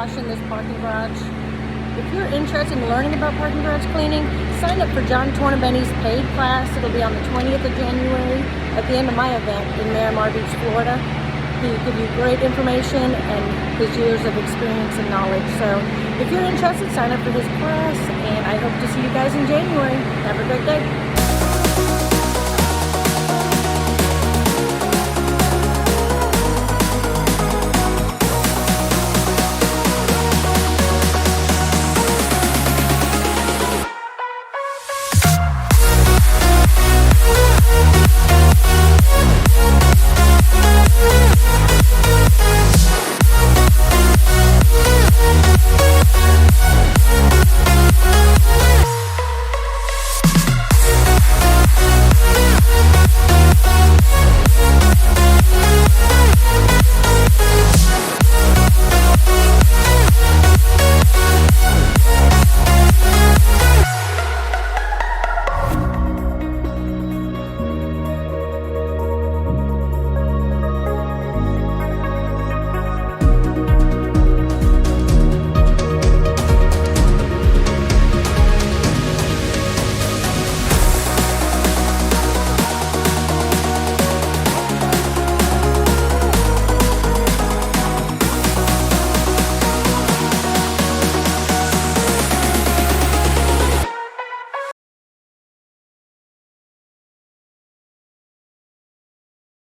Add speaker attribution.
Speaker 1: washing this parking garage. If you're interested in learning about parking garage cleaning, sign up for John Tornabene's paid class. It'll be on the 20th of January at the end of my event in Miramar Beach, Florida. He'll give you great information and his years of experience and knowledge. So if you're interested, sign up for his class, and I hope to see you guys in January. Have a great day.